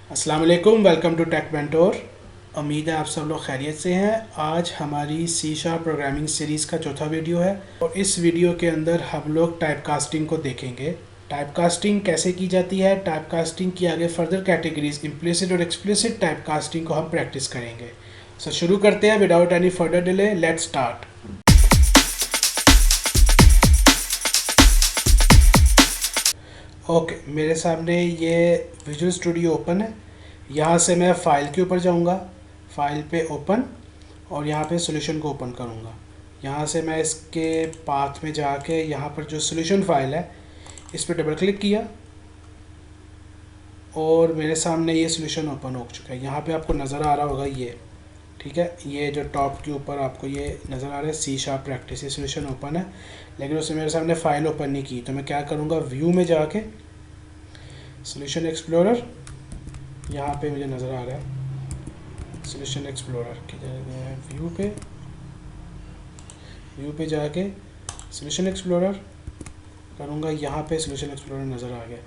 अस्सलाम वालेकुम, welcome to take mentor. उम्मीद है आप सब लोग खैरियत से हैं। आज हमारी सी शार्प प्रोग्रामिंग सीरीज़ का चौथा वीडियो है और इस वीडियो के अंदर हम लोग टाइप कास्टिंग को देखेंगे। टाइप कास्टिंग कैसे की जाती है, टाइप कास्टिंग की आगे फर्दर कैटेगरीज इम्प्लिसिट और एक्सप्लिसिट टाइप कास्टिंग को हम प्रैक्टिस करेंगे। सो शुरू करते हैं without any further delay. Let's start. Okay, मेरे सामने ये विजुअल स्टूडियो ओपन है। यहाँ से मैं फ़ाइल के ऊपर जाऊँगा, फ़ाइल पे ओपन, और यहाँ पे सॉल्यूशन को ओपन करूँगा। यहाँ से मैं इसके पाथ में जाके यहाँ पर जो सॉल्यूशन फ़ाइल है इस पर डबल क्लिक किया और मेरे सामने ये सॉल्यूशन ओपन हो चुका है। यहाँ पे आपको नज़र आ रहा होगा ये, ठीक है, ये जो टॉप के ऊपर आपको ये नज़र आ रहा है सी शार्प प्रैक्टिस, ये सॉल्यूशन ओपन है, लेकिन उससे मेरे सामने फ़ाइल ओपन नहीं की। तो मैं क्या करूँगा, व्यू में जाके सॉल्यूशन एक्सप्लोरर, यहाँ पे मुझे नज़र आ रहा है सॉल्यूशन एक्सप्लोरर के व्यू पे जाके सॉल्यूशन एक्सप्लोरर करूँगा। यहाँ पे सॉल्यूशन एक्सप्लोरर नज़र आ गया।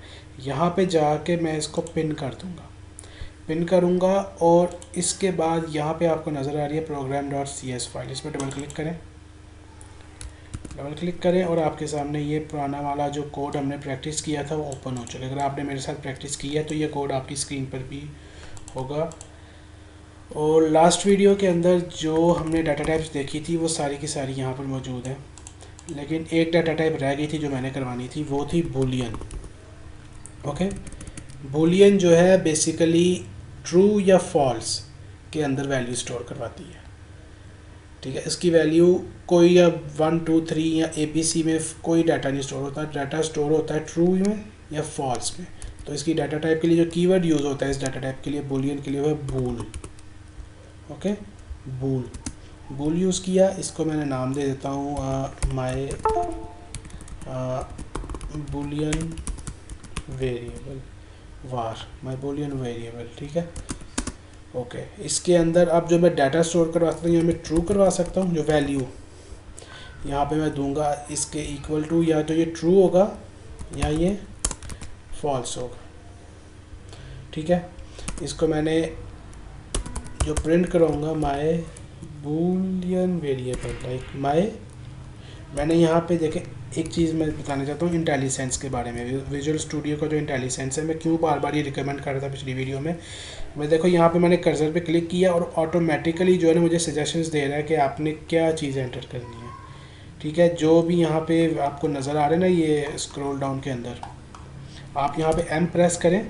यहाँ पे जाके मैं इसको पिन कर दूँगा, पिन करूँगा, और इसके बाद यहाँ पे आपको नज़र आ रही है program.cs फाइल, इस पर डबल क्लिक करें और आपके सामने ये पुराना वाला जो कोड हमने प्रैक्टिस किया था वो ओपन हो चुका है। अगर आपने मेरे साथ प्रैक्टिस की है तो ये कोड आपकी स्क्रीन पर भी होगा। और लास्ट वीडियो के अंदर जो हमने डाटा टाइप्स देखी थी वो सारी की सारी यहाँ पर मौजूद है, लेकिन एक डाटा टाइप रह गई थी जो मैंने करवानी थी, वो थी बूलियन। ओके, बूलियन जो है बेसिकली ट्रू या फॉल्स के अंदर वैल्यू स्टोर करवाती है, ठीक है। इसकी वैल्यू कोई या 1 2 3 या ABC में कोई डाटा नहीं स्टोर होता, डाटा स्टोर होता है ट्रू में या फॉल्स में। तो इसकी डाटा टाइप के लिए जो कीवर्ड यूज़ होता है इस डाटा टाइप के लिए, बूलियन के लिए, वो है बूल। ओके, बूल यूज़ किया। इसको मैंने नाम दे देता हूँ my boolean variable war, my boolean variable, ठीक है। ओके, इसके अंदर अब जो मैं डाटा स्टोर करवा सकता हूँ, या मैं ट्रू करवा सकता हूँ, जो वैल्यू यहाँ पे मैं दूंगा इसके इक्वल टू, या तो ये ट्रू होगा या ये फॉल्स होगा, ठीक है। इसको मैंने जो प्रिंट करवाऊँगा my boolean variable like my, मैंने यहाँ पे देखे एक चीज़ मैं बताना चाहता हूँ इंटेलिसेंस के बारे में। विजुअल स्टूडियो का जो इंटेलिसेंस है, मैं क्यों बार बार ये रिकमेंड कर रहा था पिछली वीडियो में। मैं देखो यहाँ पे मैंने कर्सर पे क्लिक किया और ऑटोमेटिकली जो है ना मुझे सजेशंस दे रहा है कि आपने क्या चीज़ एंटर करनी है, ठीक है। जो भी यहाँ पे आपको नज़र आ रहे हैं ना, ये स्क्रॉल डाउन के अंदर आप यहाँ पे M प्रेस करें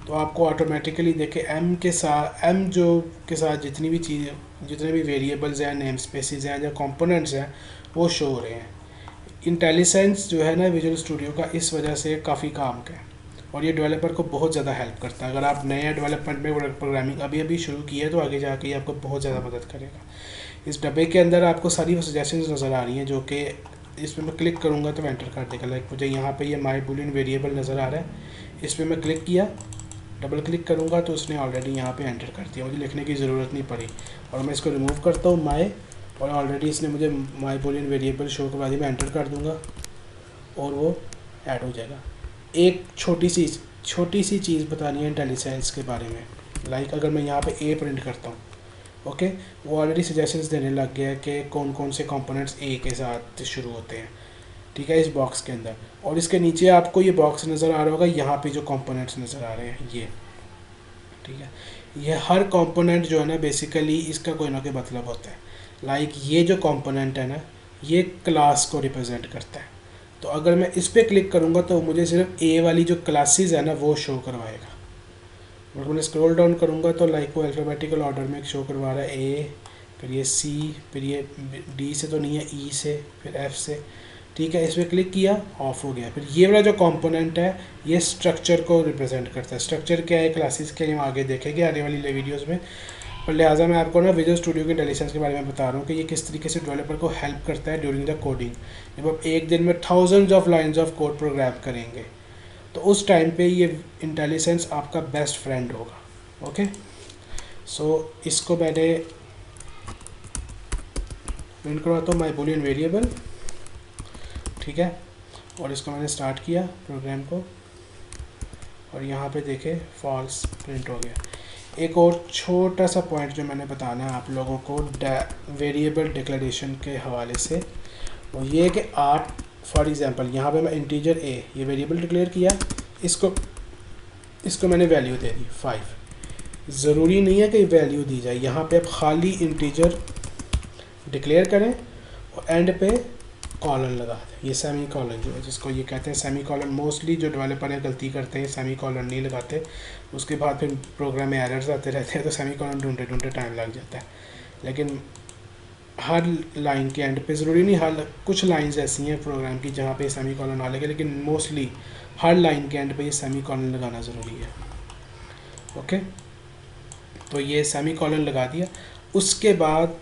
तो आपको ऑटोमेटिकली देखे M के साथ जितनी भी चीज़ें, जितने भी वेरिएबल्स हैं, नेम स्पेसिस हैं या कंपोनेंट्स हैं, वो शो हो रहे हैं। इंटेलिसेंस जो है ना विजुअल स्टूडियो का, इस वजह से काफ़ी काम का है और ये डेवलपर को बहुत ज़्यादा हेल्प करता है। अगर आप नए डेवलपमेंट में प्रोग्रामिंग अभी शुरू की है तो आगे जाके ये आपको बहुत ज़्यादा मदद करेगा। इस डब्बे के अंदर आपको सारी वो सजेशंस नज़र आ रही हैं, जो कि इस पर मैं क्लिक करूँगा तो एंटर कर देगा। लाइक मुझे यहाँ पे ये माय बूलियन वेरिएबल नज़र आ रहा है, इस पर मैं क्लिक किया, डबल क्लिक करूँगा तो उसने ऑलरेडी यहाँ पे एंटर कर दिया, मुझे लिखने की ज़रूरत नहीं पड़ी। और मैं इसको रिमूव करता हूँ माय, और ऑलरेडी इसने मुझे माय बूलियन वेरिएबल शो करवा दी। मैं एंटर कर दूँगा और वो ऐड हो जाएगा। एक छोटी सी चीज़ बतानी है इंटेलिसेंस के बारे में। लाइक अगर मैं यहाँ पे ए प्रिंट करता हूँ, ओके, वो ऑलरेडी सजेशंस देने लग गया है कि कौन कौन से कंपोनेंट्स ए के साथ शुरू होते हैं, ठीक है, इस बॉक्स के अंदर। और इसके नीचे आपको ये बॉक्स नज़र आ रहा होगा, यहाँ पे जो कंपोनेंट्स नज़र आ रहे हैं ये, ठीक है। ये हर कंपोनेंट जो है ना बेसिकली इसका कोई ना कोई मतलब होता है। लाइक ये जो कंपोनेंट है ना, ये क्लास को रिप्रेजेंट करता है। तो अगर मैं इस पर क्लिक करूँगा तो मुझे सिर्फ ए वाली जो क्लासेस है ना वो शो करवाएगा। और मैं स्क्रॉल डाउन करूँगा तो लाइक वो अल्फ़ाबेटिकल ऑर्डर में शो करवा रहा है, ए, फिर ये सी, फिर ये डी से तो नहीं है, ई से, फिर एफ से, ठीक है। इस पर क्लिक किया, ऑफ हो गया। फिर ये वाला जो कंपोनेंट है ये स्ट्रक्चर को रिप्रेजेंट करता है। स्ट्रक्चर क्या है, क्लासेस के लिए हम आगे देखेंगे आने वाली वीडियोज़ में, पर लिहाजा मैं आपको ना विजुअल स्टूडियो के इंटेलिजेंस के बारे में बता रहा हूँ कि ये किस तरीके से डेवलपर को हेल्प करता है ड्यूरिंग द कोडिंग। जब आप एक दिन में thousands of lines of code program करेंगे तो उस टाइम पे ये इंटेलिजेंस आपका बेस्ट फ्रेंड होगा। ओके, सो इसको मैंने प्रिंट करवाता हूँ माय बूलियन वेरिएबल, ठीक है, और इसको मैंने स्टार्ट किया प्रोग्राम को। और यहाँ पे देखें फॉल्स प्रिंट हो गया। एक और छोटा सा पॉइंट जो मैंने बताना है आप लोगों को वेरिएबल डिक्लेरेशन के हवाले से, वो ये है कि आप फॉर एग्ज़ाम्पल यहाँ पे मैं इंटीजर ए ये वेरिएबल डिक्लेयर किया, इसको मैंने वैल्यू दे दी 5। ज़रूरी नहीं है कि वैल्यू दी जाए, यहाँ पे आप खाली इंटीजर डिक्लेयर करें और एंड पे कॉलन लगा दें। ये सेमी कॉलन जो है जिसको ये कहते हैं सेमी कॉलन, मोस्टली जो डेवलपर है गलती करते हैं सेमी कॉलन नहीं लगाते, उसके बाद फिर प्रोग्राम में एरर्स आते रहते हैं तो सेमी कॉलन ढूंढते ढूंढते टाइम लग जाता है। लेकिन हर लाइन के एंड पे ज़रूरी नहीं, हर कुछ लाइंस ऐसी हैं प्रोग्राम की जहाँ पे सेमी कॉलन आ लगे, लेकिन मोस्टली हर लाइन के एंड पे ये सेमी कॉलन लगाना ज़रूरी है। ओके, तो ये सेमी कॉलन लगा दिया। उसके बाद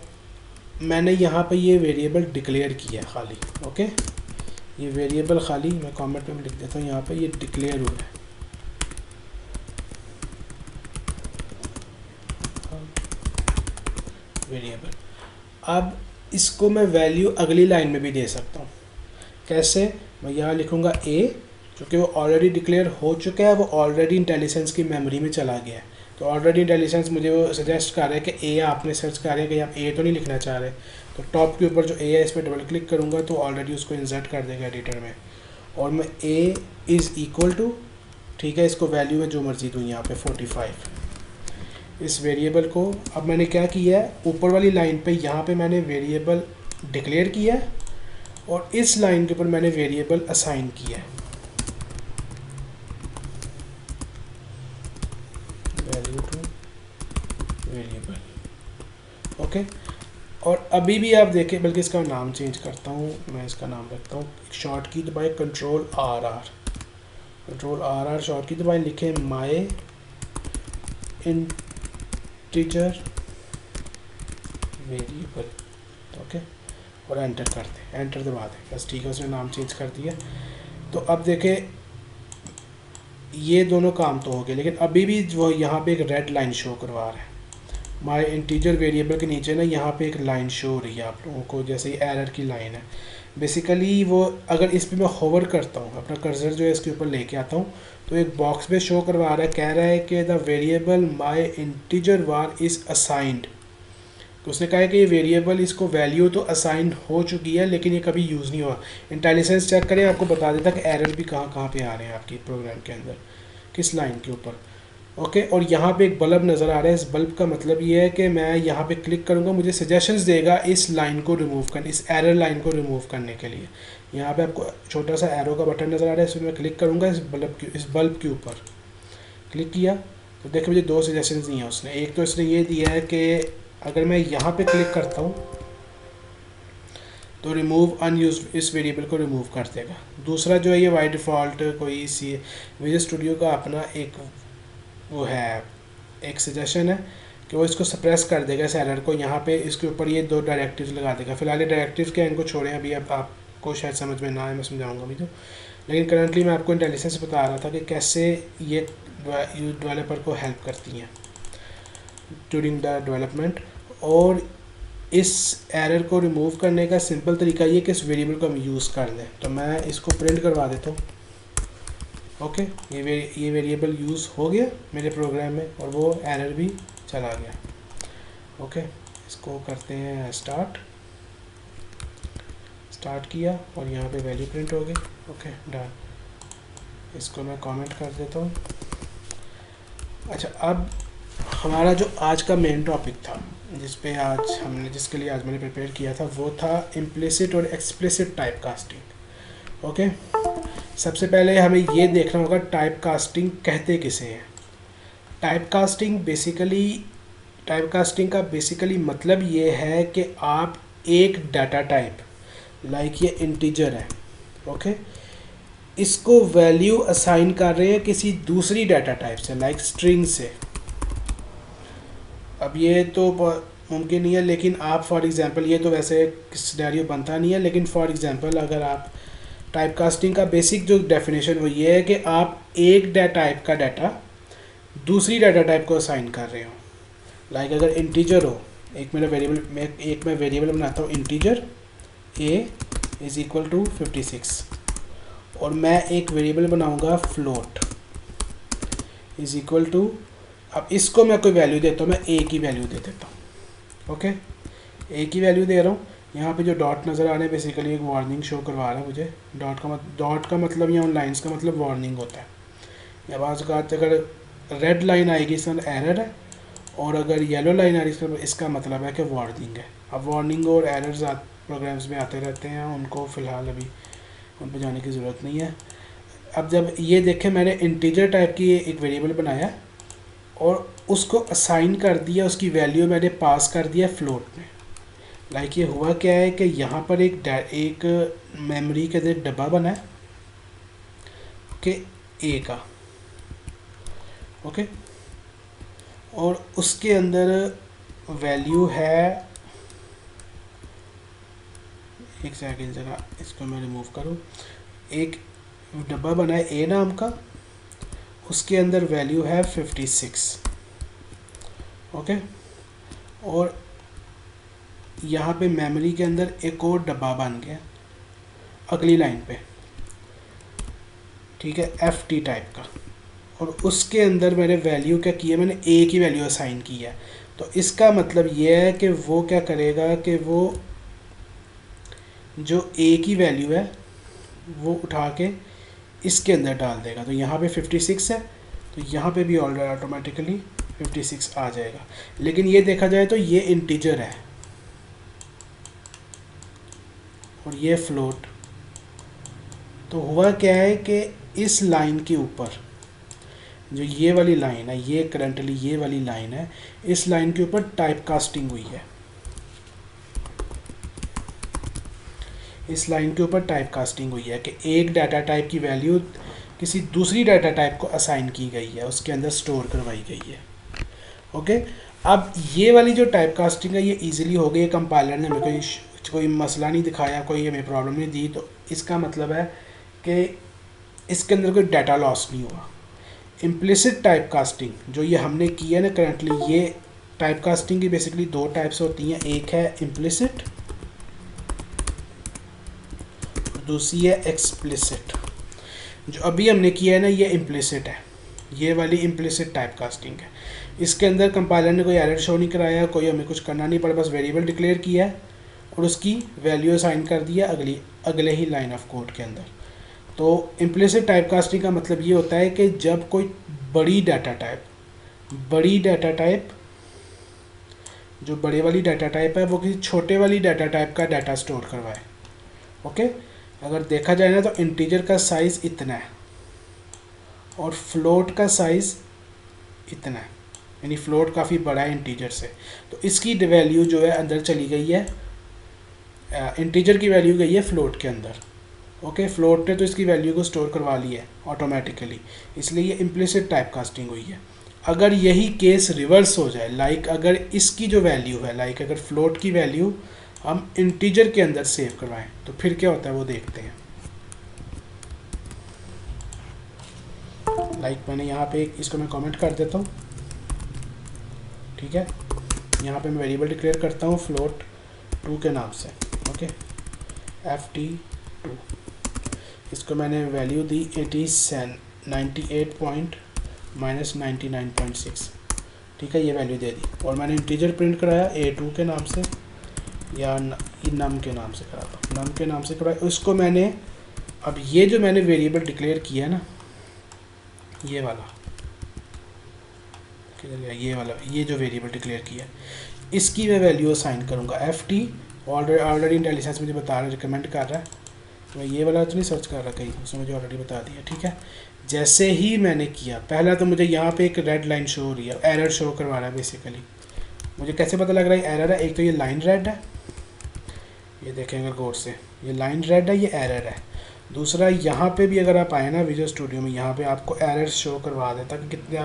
मैंने यहाँ पे ये वेरिएबल डिक्लेयर किया खाली। ओके, ये वेरिएबल खाली मैं कमेंट में लिख देता हूँ, यहाँ पे ये डिक्लेयर हुआ है। वेरिएबल, अब इसको मैं वैल्यू अगली लाइन में भी दे सकता हूँ। कैसे? मैं यहाँ लिखूँगा ए, क्योंकि वो ऑलरेडी डिक्लेयर हो चुका है, वो ऑलरेडी इंटेलिजेंस की मेमोरी में चला गया है। तो ऑलरेडी इंटेलिजेंस मुझे वो सजेस्ट कर रहा है कि ए, आपने सर्च कर रहे हैं कि आप ए तो नहीं लिखना चाह रहे, तो टॉप के ऊपर जो ए है इस पर डबल क्लिक करूँगा तो ऑलरेडी उसको इंसर्ट कर देगा एडिटर में। और मैं ए इज़ इक्वल टू, ठीक है, इसको वैल्यू में जो मर्जी दूँ यहाँ पे 45। इस वेरिएबल को अब मैंने क्या किया है, ऊपर वाली लाइन पे यहाँ पे मैंने वेरिएबल डिक्लेयर किया है और इस लाइन के ऊपर मैंने वेरिएबल असाइन किया है, वैल्यू टू वेरिएबल। ओके, और अभी भी आप देखें, बल्कि इसका नाम चेंज करता हूँ, मैं इसका नाम रखता हूँ शॉर्ट की दबाए कंट्रोल आर शॉर्ट की दबाए, लिखें माई इंटीजर वेरिएबल। ओके, और एंटर कर दें, एंटर दबा दें बस, ठीक है, उसने नाम चेंज कर दिया। तो अब देखें ये दोनों काम तो हो गए, लेकिन अभी भी वो यहाँ पे एक रेड लाइन शो करवा रहा है। माई इंटीजर वेरिएबल के नीचे ना यहाँ पे एक लाइन शो हो रही है आप लोगों को, जैसे एरर की लाइन है। बेसिकली वो अगर इस पर मैं होवर करता हूँ, अपना कर्सर जो है इसके ऊपर लेके आता हूँ, तो एक बॉक्स में शो करवा रहा है, कह रहा है कि the variable my integer war is assigned. तो उसने कहा है कि ये वेरिएबल, इसको वैल्यू तो असाइन हो चुकी है लेकिन ये कभी यूज़ नहीं हुआ। इंटेलिजेंस चेक करें, आपको बता देता कि एरर भी कहाँ कहाँ पे आ रहे हैं आपकी प्रोग्राम के अंदर, किस लाइन के ऊपर। ओके, और यहाँ पे एक बल्ब नज़र आ रहा है। इस बल्ब का मतलब ये है कि मैं यहाँ पे क्लिक करूँगा, मुझे सजेशंस देगा इस लाइन को रिमूव करने, इस एरर लाइन को रिमूव करने के लिए। यहाँ पे आपको छोटा सा एरो का बटन नज़र आ रहा है, इसमें मैं क्लिक करूँगा इस बल्ब के ऊपर क्लिक किया तो देखिए मुझे दो सजेशंस दिए हैं उसने। एक तो इसने ये दिया है कि अगर मैं यहाँ पे क्लिक करता हूँ तो रिमूव अनयूज, इस वेरिएबल को रिमूव कर देगा। दूसरा जो है ये बाय डिफ़ॉल्ट कोई सी विजुअल स्टूडियो का अपना एक वो है, एक सजेशन है कि वो इसको सप्रेस कर देगा इस एरर को। यहाँ पे इसके ऊपर ये दो डायरेक्टिव्स लगा देगा। फिलहाल ये डायरेक्टिव्स क्या, इनको छोड़ें, अभी अब आपको शायद समझ में ना आए, मैं समझाऊंगा अभी तो। लेकिन करंटली मैं आपको इंटेलिजेंस बता रहा था कि कैसे ये डेवलपर को हेल्प करती हैं ड्यूरिंग द डेवलपमेंट। और इस एरर को रिमूव करने का सिंपल तरीका ये कि इस वेरिएबल को हम यूज़ कर लें। तो मैं इसको प्रिंट करवा देता हूँ। ओके, ये वेरिएबल यूज़ हो गया मेरे प्रोग्राम में और वो एरर भी चला गया। ओके, इसको करते हैं स्टार्ट किया और यहाँ पे वैल्यू प्रिंट हो गई। Okay, done. इसको मैं कमेंट कर देता हूँ। अच्छा, अब हमारा जो आज का मेन टॉपिक था जिसके लिए आज मैंने प्रिपेयर किया था, वो था इम्प्लिसिट और एक्सप्लिसिट टाइप कास्टिंग। ओके, सबसे पहले हमें ये देखना होगा टाइप कास्टिंग कहते किसे हैं। टाइप कास्टिंग का बेसिकली मतलब ये है कि आप एक डाटा टाइप, लाइक ये इंटीजर है, ओके, इसको वैल्यू असाइन कर रहे हैं किसी दूसरी डाटा टाइप से, लाइक स्ट्रिंग से। अब ये तो मुमकिन नहीं है, लेकिन आप फॉर एग्जांपल, ये तो वैसे सिनेरियो बनता नहीं है, लेकिन फॉर एग्जांपल अगर आप टाइप कास्टिंग का बेसिक जो डेफिनेशन वो ये है कि आप एक टाइप का डाटा दूसरी डाटा टाइप को असाइन कर रहे हो। लाइक अगर इंटीजर हो, एक मैं वेरिएबल बनाता हूँ integer a is equal to 56 और मैं एक वेरिएबल बनाऊँगा फ्लोट। इज़ इक्वल टू, अब इसको मैं कोई वैल्यू देता हूँ, मैं ए की वैल्यू दे देता हूँ। ओके, ए की वैल्यू दे रहा हूँ। यहाँ पे जो डॉट नज़र आ रहे हैं बेसिकली एक वार्निंग शो करवा रहा है मुझे। डॉट का मतलब या उन लाइंस का मतलब वार्निंग होता है। या बाज़ औक़ात अगर रेड लाइन आएगी इसका एरर है, और अगर येलो लाइन आ रही है इसका मतलब है कि वार्निंग है। अब वार्निंग और एरर्स प्रोग्राम्स में आते रहते हैं, उनको फ़िलहाल अभी उन पर जाने की ज़रूरत नहीं है। अब जब ये देखें, मैंने इंटीजर टाइप की एक वेरिएबल बनाया और उसको असाइन कर दिया, उसकी वैल्यू मैंने पास कर दिया फ्लोट में। लाइक ये हुआ क्या है कि यहाँ पर एक मेमोरी के अंदर डब्बा बना है कि ए का, ओके, और उसके अंदर वैल्यू है, एक सेकेंड जरा इसको मैं रिमूव करूँ, एक डब्बा बना है ए नाम का, उसके अंदर वैल्यू है 56, ओके, और यहाँ पे मेमोरी के अंदर एक और डब्बा बन गया अगली लाइन पे, ठीक है, FT टाइप का, और उसके अंदर मैंने वैल्यू क्या की है, मैंने ए की वैल्यू असाइन की है। तो इसका मतलब ये है कि वो क्या करेगा कि वो जो ए की वैल्यू है वो उठा के इसके अंदर डाल देगा। तो यहाँ पे 56 है, तो यहाँ पे भी ऑलरेडी ऑटोमेटिकली 56 आ जाएगा। लेकिन ये देखा जाए तो ये इंटीजर है और ये फ्लोट। तो हुआ क्या है कि इस लाइन के ऊपर जो ये वाली लाइन है, ये करंटली ये वाली लाइन है, इस लाइन के ऊपर टाइप कास्टिंग हुई है। इस लाइन के ऊपर टाइप कास्टिंग हुई है कि एक डाटा टाइप की वैल्यू किसी दूसरी डाटा टाइप को असाइन की गई है, उसके अंदर स्टोर करवाई गई है। ओके, अब ये वाली जो टाइप कास्टिंग है ये इजीली हो गई। कंपाइलर ने हमें कोई मसला नहीं दिखाया, कोई हमें प्रॉब्लम नहीं दी। तो इसका मतलब है कि इसके अंदर कोई डाटा लॉस नहीं हुआ। इम्प्लिसिट टाइप कास्टिंग जो ये हमने की है ना करंटली, ये टाइप कास्टिंग की बेसिकली दो टाइप्स होती हैं, एक है इम्प्लिसिट, दूसरी है एक्सप्लिसिट। जो अभी हमने किया है ना ये इम्प्लिसिट है, ये वाली इम्प्लिसिट टाइप कास्टिंग है। इसके अंदर कंपाइलर ने कोई एरर शो नहीं कराया, कोई हमें कुछ करना नहीं पड़ा, बस वेरिएबल डिक्लेयर किया है और उसकी वैल्यू असाइन कर दिया अगले ही लाइन ऑफ कोड के अंदर। तो इम्प्लिसिट टाइप कास्टिंग का मतलब ये होता है कि जब कोई बड़ी डाटा टाइप जो बड़े वाली डाटा टाइप है वो किसी छोटे वाली डाटा टाइप का डाटा स्टोर करवाए। ओके, अगर देखा जाए ना तो इंटीजर का साइज़ इतना है और फ्लोट का साइज़ इतना है, यानी फ्लोट काफ़ी बड़ा है इंटीजर से। तो इसकी वैल्यू जो है अंदर चली गई है, इंटीजर की वैल्यू गई है फ्लोट के अंदर। ओके, फ्लोट ने तो इसकी वैल्यू को स्टोर करवा ली है ऑटोमेटिकली, इसलिए ये इम्प्लिसिट टाइप कास्टिंग हुई है। अगर यही केस रिवर्स हो जाए, लाइक अगर इसकी जो वैल्यू है, लाइक अगर फ्लोट की वैल्यू हम इंटीजर के अंदर सेव करवाएं, तो फिर क्या होता है वो देखते हैं। लाइक मैंने यहाँ पे इसको मैं कमेंट कर देता हूँ, ठीक है। यहाँ पे मैं वेरिएबल डिक्लेयर करता हूँ फ्लोट 2 के नाम से, ओके, FT2। इसको मैंने वैल्यू दी 98.-99.6, ठीक है, ये वैल्यू दे दी। और मैंने इंटीजर प्रिंट कराया A2 के नाम से, या नम के नाम से करा था, नम के नाम से कराया। उसको मैंने अब ये जो मैंने वेरिएबल डिक्लेयर किया है ना, ये वाला किधर गया, ये जो वेरिएबल डिक्लेयर किया इसकी मैं वैल्यू असाइन करूँगा FT। ऑलरेडी इंटेलिजेंस मुझे बता रहा है, रिकमेंड कर रहा है, तो मैं ये वाला तो नहीं सर्च कर रहा कहीं, उसने मुझे ऑलरेडी बता दिया, ठीक है। जैसे ही मैंने किया, पहला तो मुझे यहाँ पे एक रेड लाइन शो हो रही है, एरर शो करवा रहा है बेसिकली। मुझे कैसे पता लग रहा है एरर है? एक तो ये लाइन रेड है, ये देखेंगे गौर से, ये लाइन रेड है, ये एरर है। दूसरा यहाँ पे भी अगर आप आए ना विजुअल स्टूडियो में, यहाँ पे आपको एरर शो करवा देता कि कितने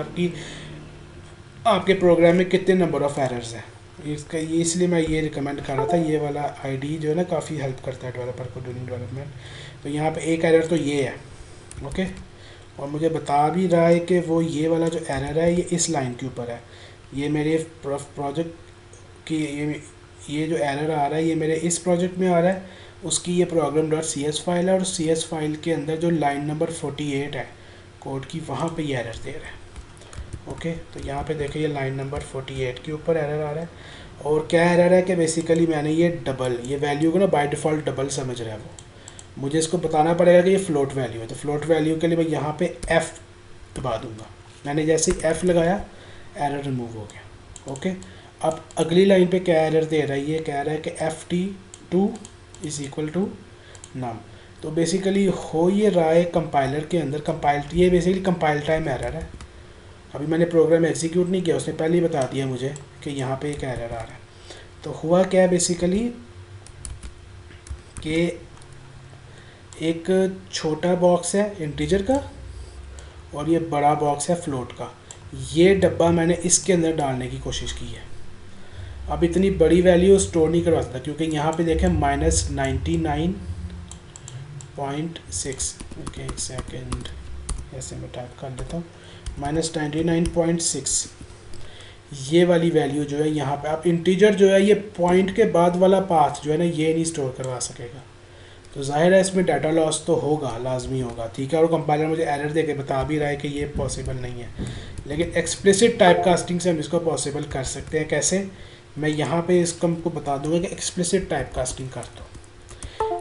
आपके प्रोग्राम में कितने नंबर ऑफ़ एरर्स हैं। इसका ये इसलिए मैं ये रिकमेंड कर रहा था, ये वाला आईडी जो है ना काफ़ी हेल्प करता है डेवलपर को ड्यूरिंग डेवलपमेंट। तो यहाँ पे एक एरर तो ये है, ओके, और मुझे बता भी रहा है कि वो ये वाला जो एरर है ये इस लाइन के ऊपर है। ये मेरे प्रोजेक्ट की ये जो एरर आ रहा है ये मेरे इस प्रोजेक्ट में आ रहा है, उसकी ये program.cs फाइल है, और CS फाइल के अंदर जो लाइन नंबर 48 है कोड की, वहाँ पे ये एरर दे रहा है। ओके, तो यहाँ पे देखिए ये लाइन नंबर 48 के ऊपर एरर आ रहा है। और क्या एरर है कि बेसिकली मैंने ये डबल, ये वैल्यू को ना बाय डिफ़ॉल्ट डबल समझ रहा है वो, मुझे इसको बताना पड़ेगा कि ये फ्लोट वैल्यू है। तो फ्लोट वैल्यू के लिए मैं यहाँ पे F दबा दूंगा। मैंने जैसे ही F लगाया एरर रिमूव हो गया। ओके, अब अगली लाइन पे क्या एरर दे रहा है, ये कह रहा है कि FT2 इज़ इक्वल टू नम। तो बेसिकली हो ये रहा है कंपाइलर के अंदर, कंपाइल, ये बेसिकली कंपाइल टाइम एरर है। अभी मैंने प्रोग्राम एग्जीक्यूट नहीं किया, उसने पहले ही बता दिया मुझे कि यहाँ पे एक एरर आ रहा है। तो हुआ क्या है बेसिकली कि एक छोटा बॉक्स है इंटीजर का और ये बड़ा बॉक्स है फ्लोट का। ये डब्बा मैंने इसके अंदर डालने की कोशिश की है। अब इतनी बड़ी वैल्यू स्टोर नहीं करवा सकता क्योंकि यहाँ पे देखें -99.6, ओके एक सेकेंड ऐसे मैं टाइप कर लेता हूँ, -99.6 ये वाली वैल्यू जो है यहाँ पे, आप इंटीजर जो है ये पॉइंट के बाद वाला पाथ जो है ना ये नहीं स्टोर करवा सकेगा। तो जाहिर है इसमें डाटा लॉस तो होगा, लाजमी होगा, ठीक है। और कंपाइलर मुझे एरर दे के बता भी रहा है कि ये पॉसिबल नहीं है, लेकिन एक्सप्लिसिट टाइप कास्टिंग से हम इसको पॉसिबल कर सकते हैं। कैसे, मैं यहाँ पे इसको हमको बता दूंगा कि एक्सप्लिसिट टाइप कास्टिंग कर दो।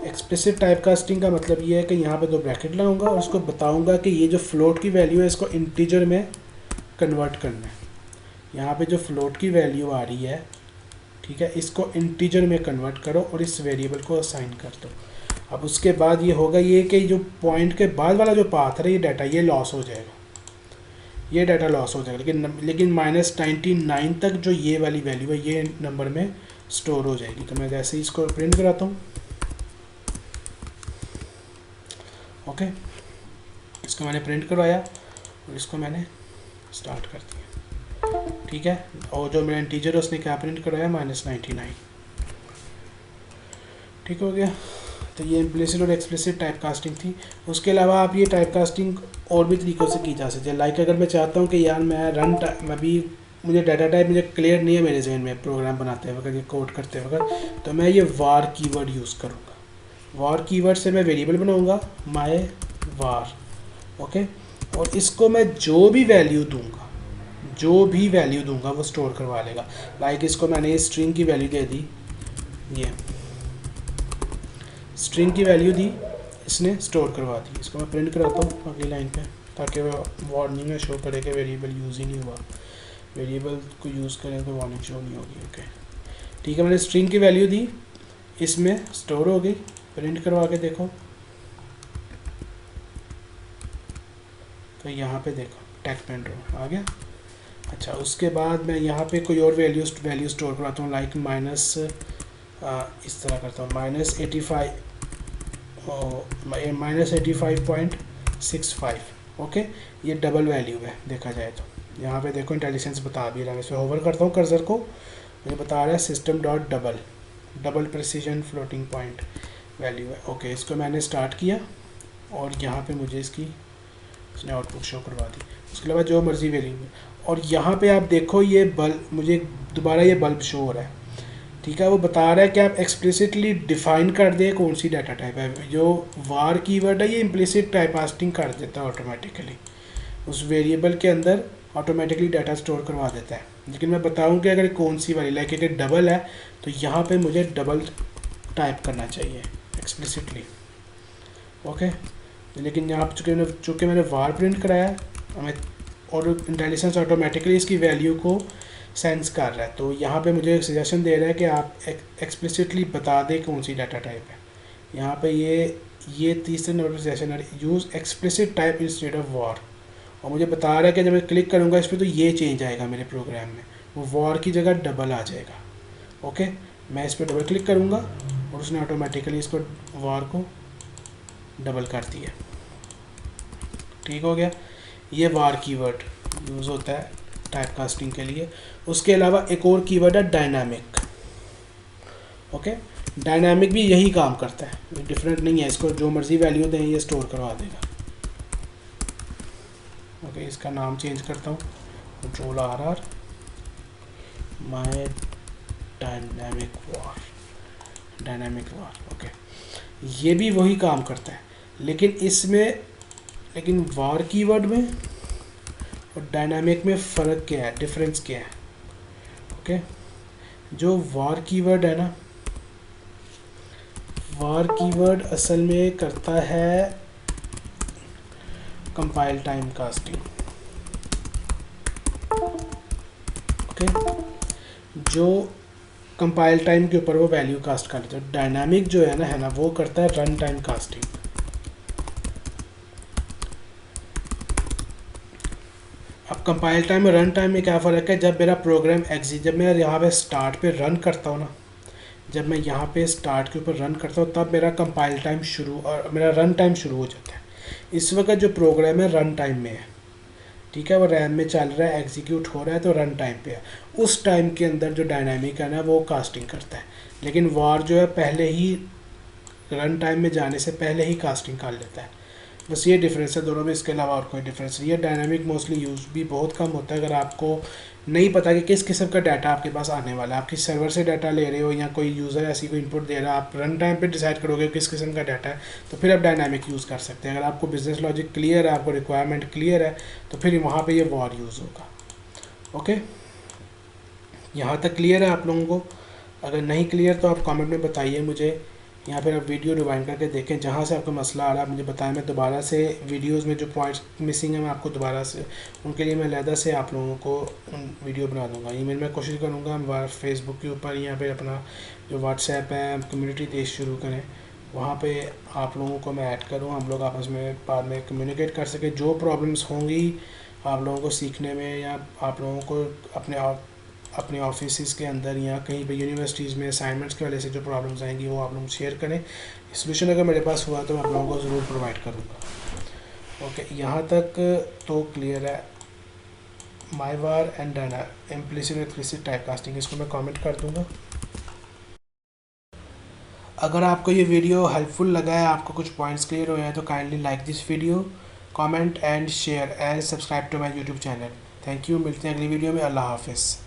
एक्सप्लिसिट टाइप कास्टिंग का मतलब ये है कि यहाँ पे 2 ब्रैकेट लगाऊंगा और उसको बताऊंगा कि ये जो फ्लोट की वैल्यू है इसको इंटीजर में कन्वर्ट करना है। यहाँ पे जो फ्लोट की वैल्यू आ रही है, ठीक है, इसको इंटीजर में कन्वर्ट करो और इस वेरिएबल को असाइन कर दो। अब उसके बाद ये होगा ये कि जो पॉइंट के बाद वाला जो पाथ है ये डाटा ये लॉस हो जाएगा, ये डाटा लॉस हो जाएगा, लेकिन -99 तक जो ये वाली वैल्यू है ये नंबर में स्टोर हो जाएगी। तो मैं जैसे ही इसको प्रिंट कराता हूँ, ओके, इसको मैंने प्रिंट करवाया और इसको मैंने स्टार्ट कर दिया, ठीक है। और जो मेरा इंटीजर है उसने क्या प्रिंट करवाया, -99, ठीक हो गया। तो ये इम्प्लिसिट और एक्सप्लिसिट टाइप कास्टिंग थी। उसके अलावा आप ये टाइप कास्टिंग और भी तरीक़ों से की जा सकती है। लाइक अगर मैं चाहता हूँ कि यार मैं अभी मुझे डाटा टाइप मुझे क्लियर नहीं है मेरे जहन में प्रोग्राम बनाते वक्त, ये कोड करते वक्त, तो मैं ये वार कीवर्ड यूज़ करूँगा। वार कीवर्ड से मैं वेरिएबल बनाऊँगा माय वार, ओके, और इसको मैं जो भी वैल्यू दूंगा वो स्टोर करवा लेगा। लाइक इसको मैंने स्ट्रिंग की वैल्यू दे दी, ये स्ट्रिंग की वैल्यू दी, इसने स्टोर करवा दी। इसको मैं प्रिंट कराता हूँ अगली लाइन पे ताकि वो वार्निंग में शो करे कि वेरिएबल यूज़ ही नहीं हुआ। वेरिएबल को यूज़ करें तो वार्निंग शो नहीं होगी, ओके, ठीक है। मैंने स्ट्रिंग की वैल्यू दी, इसमें स्टोर हो गई। प्रिंट करवा के देखो तो यहाँ पे देखो टैग पेंटर आ गया। अच्छा, उसके बाद मैं यहाँ पे कोई और वैल्यू स्टोर कराता हूँ, लाइक माइनस इस तरह करता हूँ -85.65, ओके। ये डबल वैल्यू है देखा जाए तो। यहाँ पे देखो इंटेलिजेंस बता भी रहा है, इसमें होवर करता हूँ कर्सर को, मुझे बता रहा है system dot double precision floating point value है, ओके। इसको मैंने स्टार्ट किया और यहाँ पे मुझे इसकी उसने आउटपुट शो करवा दी। उसके अलावा जो मर्जी वैल्यू है, और यहाँ पे आप देखो ये बल्ब, मुझे दोबारा ये बल्ब शो हो रहा है, ठीक है। वो बता रहा है कि आप एक्सप्लिसिटली डिफाइन कर दें कौन सी डाटा टाइप है। जो वार कीवर्ड है ये इम्प्लिसिट टाइप कास्टिंग कर देता है ऑटोमेटिकली, उस वेरिएबल के अंदर ऑटोमेटिकली डाटा स्टोर करवा देता है। लेकिन मैं बताऊँ कि अगर कौन सी वाली, लाइक अगर डबल है तो यहाँ पे मुझे डबल टाइप करना चाहिए एक्सप्लिसिटली, ओके। लेकिन यहाँ चूँकि मैंने वार प्रिंट कराया है हमें, और इंटेलिजेंस ऑटोमेटिकली इसकी वैल्यू को सेंस कर रहा है, तो यहाँ पे मुझे एक सजेशन दे रहा है कि आप एक्सप्लिसिटली बता दें कौन सी डाटा टाइप है। यहाँ पे ये तीसरे नंबर सजेशन है, use explicit type instead of war, और मुझे बता रहा है कि जब मैं क्लिक करूँगा इस पर तो ये चेंज आएगा मेरे प्रोग्राम में, वो वार की जगह डबल आ जाएगा, ओके। मैं इस पर डबल क्लिक करूँगा और उसने ऑटोमेटिकली इस पर वार को डबल कर दिया, ठीक हो गया। ये वार कीवर्ड यूज़ होता है टाइप कास्टिंग के लिए। उसके अलावा एक और कीवर्ड है डायनामिक, ओके। डायनामिक भी यही काम करता है, डिफरेंट नहीं है, इसको जो मर्जी वैल्यू दें ये स्टोर करवा देगा, ओके। इसका नाम चेंज करता हूँ, Ctrl+R my dynamic war, okay. ये भी वही काम करता है, लेकिन वार कीवर्ड में और डायनामिक में फ़र्क क्या है, डिफरेंस क्या है। ओके, जो वार कीवर्ड है ना, वार कीवर्ड असल में करता है कंपाइल टाइम कास्टिंग। ओके, जो कंपाइल टाइम के ऊपर वो वैल्यू कास्ट कर देता है। डायनामिक जो है ना वो करता है रन टाइम कास्टिंग। अब कंपाइल टाइम और रन टाइम में क्या फ़र्क है, जब मेरा प्रोग्राम जब मैं यहाँ पे स्टार्ट पे रन करता हूँ ना, जब मैं यहाँ पे स्टार्ट के ऊपर रन करता हूँ तब मेरा कंपाइल टाइम शुरू और मेरा रन टाइम शुरू हो जाता है। इस वक्त जो प्रोग्राम है रन टाइम में है, ठीक है, वो रैम में चल रहा है, एग्जीक्यूट हो रहा है, तो रन टाइम पे है। उस टाइम के अंदर जो डायनामिक है ना वो कास्टिंग करता है, लेकिन वार जो है पहले ही रन टाइम में जाने से पहले ही कास्टिंग कर लेता है। बस ये डिफरेंस है दोनों में, इसके अलावा और कोई डिफरेंस नहीं है। डायनामिक मोस्टली यूज़ भी बहुत कम होता है अगर आपको नहीं पता कि किस किस्म का डाटा आपके पास आने वाला है, आप किस सर्वर से डाटा ले रहे हो या कोई यूज़र ऐसी कोई इनपुट दे रहा है, आप रन टाइम पे डिसाइड करोगे किस किस्म का डाटा है, तो फिर आप डायनामिक यूज़ कर सकते हैं। अगर आपको बिजनेस लॉजिक क्लियर है, आपको रिक्वायरमेंट क्लियर है, तो फिर वहाँ पर ये वार यूज़ होगा। ओके, यहाँ तक क्लियर है आप लोगों को? अगर नहीं क्लियर तो आप कमेंट में बताइए मुझे, या फिर आप वीडियो रिवाइंड करके देखें, जहाँ से आपको मसला आ रहा है मुझे बताएं, मैं दोबारा से वीडियोस में जो पॉइंट्स मिसिंग है मैं आपको दोबारा से उनके लिए मैं अलहदा से आप लोगों को वीडियो बना दूंगा। ईमेल में कोशिश करूँगा फेसबुक के ऊपर या फिर अपना जो व्हाट्सएप है कम्युनिटी देश शुरू करें, वहाँ पे आप लोगों को मैं ऐड करूँ, हम लोग आपस में बाद में कम्युनिकेट कर सकें। जो प्रॉब्लम्स होंगी आप लोगों को सीखने में या आप लोगों को अपने ऑफिस के अंदर या कहीं पे यूनिवर्सिटीज़ में असाइनमेंट्स की वजह से जो प्रॉब्लम्स आएंगी वो आप लोग शेयर करें। सोल्यूशन अगर मेरे पास हुआ तो मैं आप लोगों को ज़रूर प्रोवाइड करूँगा। ओके, यहाँ तक तो क्लियर है। माईवार एंड डायना इम्प्लिसिट एक्सप्लिसिट टाइप कास्टिंग, इसको मैं कमेंट कर दूँगा। अगर आपको ये वीडियो हेल्पफुल लगा है, आपको कुछ पॉइंट्स क्लियर हुए हैं, तो kindly like this video, comment and share and subscribe to my YouTube channel. Thank you, मिलते हैं अगली वीडियो में। अल्लाह हाफिज़।